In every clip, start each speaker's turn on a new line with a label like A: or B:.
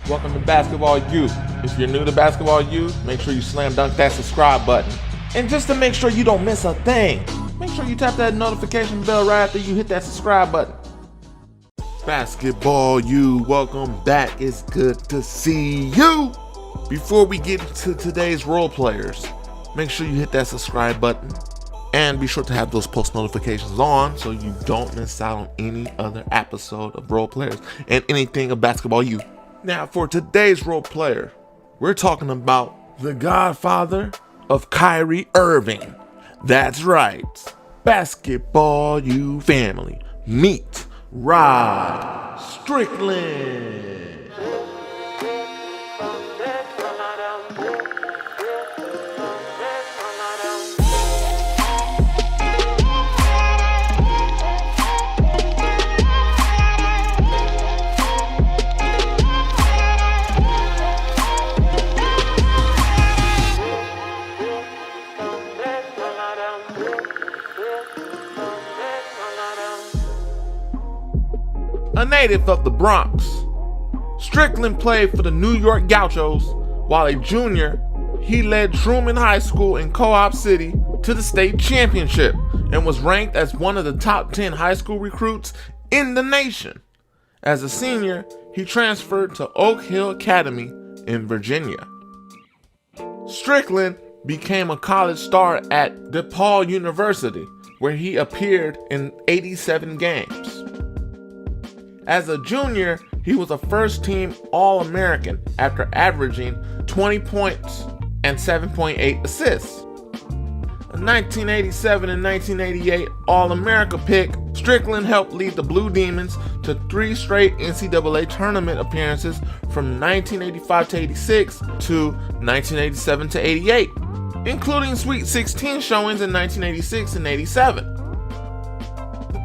A: Welcome to Basketball U. If you're new to Basketball U, make sure you slam dunk that subscribe button. And just to make sure you don't miss a thing, make sure you tap that notification bell right after you hit that subscribe button. Basketball U, welcome back. It's good to see you. Before we get to today's role players, make sure you hit that subscribe button and be sure to have those post notifications on so you don't miss out on any other episode of role players and anything of Basketball U. Now, for today's role player, we're talking about the Godfather of Kyrie Irving. That's right, Basketball U family. Meet Rod Strickland. A native of the Bronx, Strickland played for the New York Gauchos. While a junior, he led Truman High School in Co-op City to the state championship and was ranked as one of the top 10 high school recruits in the nation. As a senior, he transferred to Oak Hill Academy in Virginia. Strickland became a college star at DePaul University, where he appeared in 87 games. As a junior, he was a first-team All-American after averaging 20 points and 7.8 assists. A 1987 and 1988 All-America pick, Strickland helped lead the Blue Demons to 3 straight NCAA tournament appearances from 1985 to 86 to 1987 to 88, including Sweet 16 showings in 1986 and 87.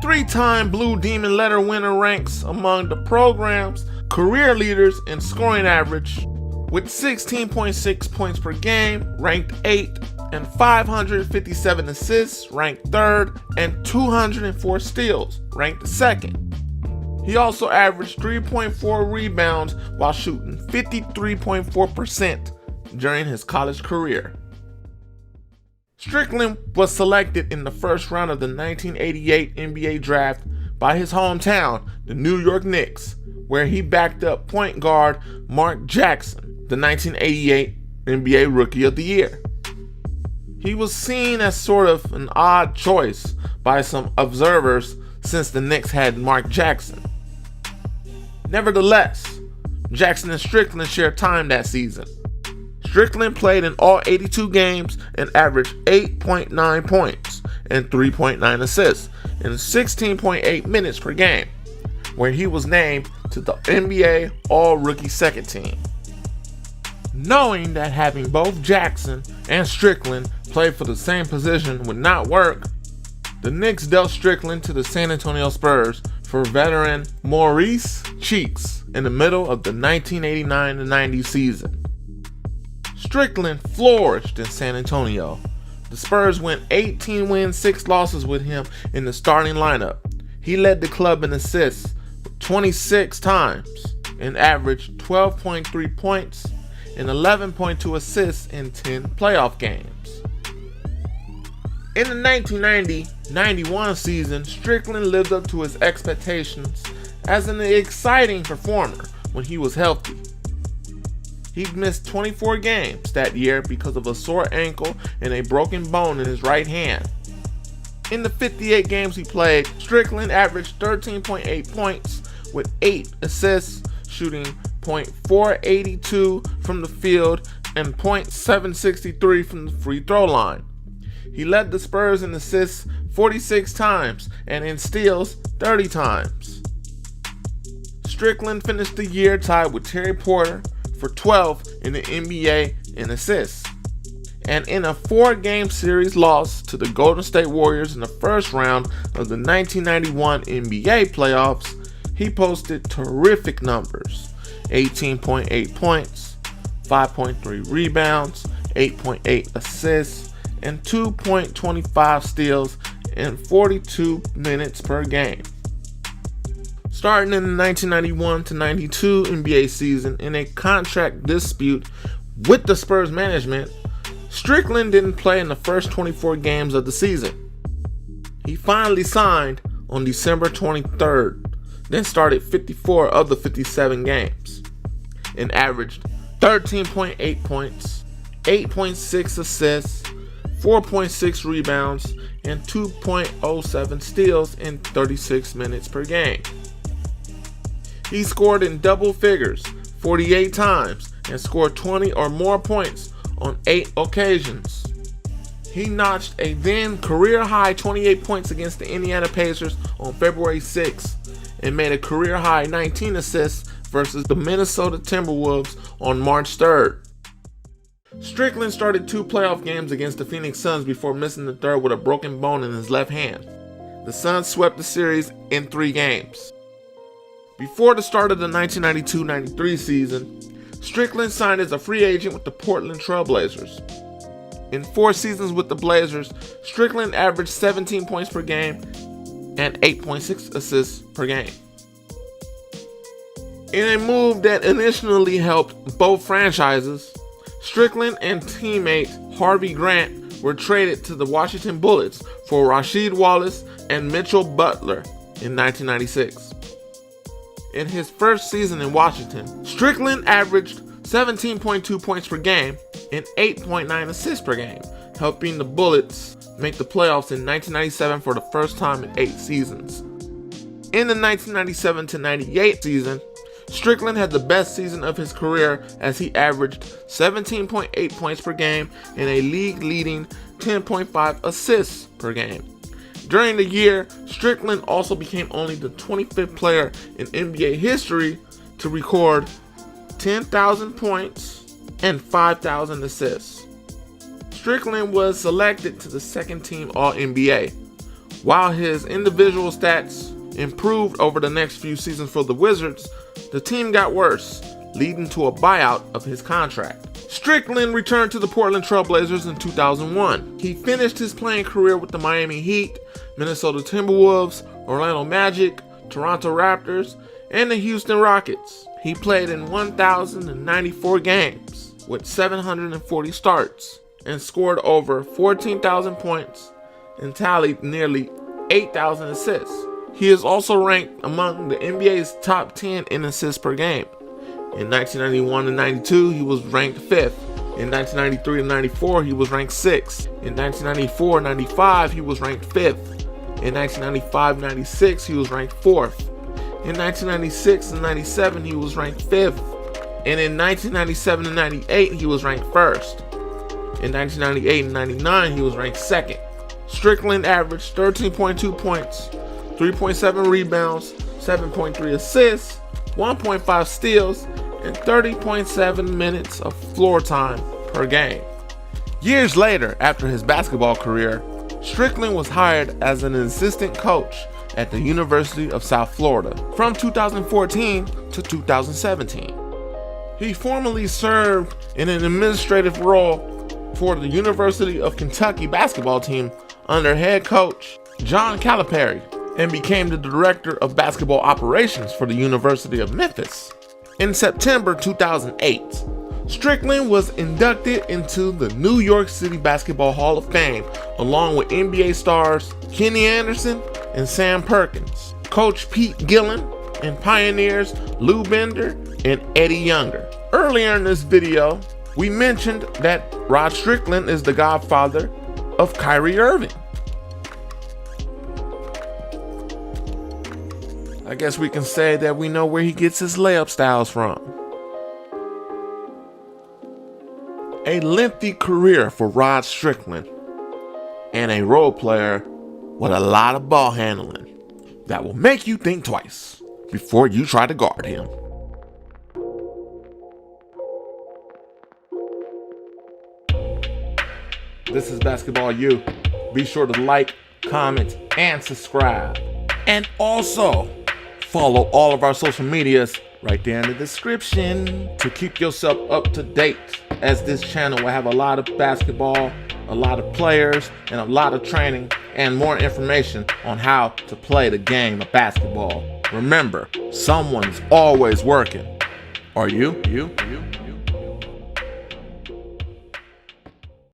A: 3-time Blue Demon letter winner ranks among the program's career leaders in scoring average, with 16.6 points per game, ranked 8th, and 557 assists, ranked 3rd, and 204 steals, ranked 2nd. He also averaged 3.4 rebounds while shooting 53.4% during his college career. Strickland was selected in the first round of the 1988 NBA draft by his hometown, the New York Knicks, where he backed up point guard Mark Jackson, the 1988 NBA Rookie of the Year. He was seen as sort of an odd choice by some observers since the Knicks had Mark Jackson. Nevertheless, Jackson and Strickland shared time that season. Strickland played in all 82 games and averaged 8.9 points and 3.9 assists in 16.8 minutes per game, where he was named to the NBA All-Rookie Second Team. Knowing that having both Jackson and Strickland play for the same position would not work, the Knicks dealt Strickland to the San Antonio Spurs for veteran Maurice Cheeks in the middle of the 1989-90 season. Strickland flourished in San Antonio. The Spurs went 18 wins, 6 losses with him in the starting lineup. He led the club in assists 26 times and averaged 12.3 points and 11.2 assists in 10 playoff games. In the 1990-91 season, Strickland lived up to his expectations as an exciting performer when he was healthy. He missed 24 games that year because of a sore ankle and a broken bone in his right hand. In the 58 games he played, Strickland averaged 13.8 points with 8 assists, shooting .482 from the field and .763 from the free throw line. He led the Spurs in assists 46 times and in steals 30 times. Strickland finished the year tied with Terry Porter for 12th in the NBA in assists. And in a 4-game series loss to the Golden State Warriors in the first round of the 1991 NBA playoffs, he posted terrific numbers: 18.8 points, 5.3 rebounds, 8.8 assists, and 2.25 steals in 42 minutes per game. Starting in the 1991 to 92 NBA season in a contract dispute with the Spurs management, Strickland didn't play in the first 24 games of the season. He finally signed on December 23rd, then started 54 of the 57 games, and averaged 13.8 points, 8.6 assists, 4.6 rebounds, and 2.07 steals in 36 minutes per game. He scored in double figures 48 times and scored 20 or more points on 8 occasions. He notched a then career-high 28 points against the Indiana Pacers on February 6th and made a career-high 19 assists versus the Minnesota Timberwolves on March 3rd. Strickland started 2 playoff games against the Phoenix Suns before missing the third with a broken bone in his left hand. The Suns swept the series in 3 games. Before the start of the 1992-93 season, Strickland signed as a free agent with the Portland Trail Blazers. In 4 seasons with the Blazers, Strickland averaged 17 points per game and 8.6 assists per game. In a move that initially helped both franchises, Strickland and teammate Harvey Grant were traded to the Washington Bullets for Rasheed Wallace and Mitchell Butler in 1996. In his first season in Washington, Strickland averaged 17.2 points per game and 8.9 assists per game, helping the Bullets make the playoffs in 1997 for the first time in 8 seasons. In the 1997-98 season, Strickland had the best season of his career as he averaged 17.8 points per game and a league-leading 10.5 assists per game. During the year, Strickland also became only the 25th player in NBA history to record 10,000 points and 5,000 assists. Strickland was selected to the second-team All-NBA. While his individual stats improved over the next few seasons for the Wizards, the team got worse, leading to a buyout of his contract. Strickland returned to the Portland Trail Blazers in 2001. He finished his playing career with the Miami Heat, Minnesota Timberwolves, Orlando Magic, Toronto Raptors, and the Houston Rockets. He played in 1,094 games with 740 starts and scored over 14,000 points and tallied nearly 8,000 assists. He is also ranked among the NBA's top 10 in assists per game. In 1991 and 92, he was ranked 5th. In 1993 and 94, he was ranked 6th. In 1994 and 95, he was ranked 5th. In 1995-96, he was ranked 4th. In 1996 and 97, he was ranked 5th. And in 1997 and 98, he was ranked 1st. In 1998 and 99, he was ranked 2nd. Strickland averaged 13.2 points, 3.7 rebounds, 7.3 assists, 1.5 steals, and 30.7 minutes of floor time per game. Years later, after his basketball career, Strickland was hired as an assistant coach at the University of South Florida from 2014 to 2017. He formerly served in an administrative role for the University of Kentucky basketball team under head coach John Calipari and became the director of basketball operations for the University of Memphis. In September 2008, Strickland was inducted into the New York City Basketball Hall of Fame along with NBA stars Kenny Anderson and Sam Perkins, Coach Pete Gillen, and pioneers Lou Bender and Eddie Younger. Earlier in this video, we mentioned that Rod Strickland is the godfather of Kyrie Irving. I guess we can say that we know where he gets his layup styles from. A lengthy career for Rod Strickland and a role player with a lot of ball handling that will make you think twice before you try to guard him. This is Basketball U. Be sure to like, comment, and subscribe. And also, follow all of our social medias right there in the description to keep yourself up to date, as this channel will have a lot of basketball, a lot of players, and a lot of training and more information on how to play the game of basketball. Remember, someone's always working. Are you?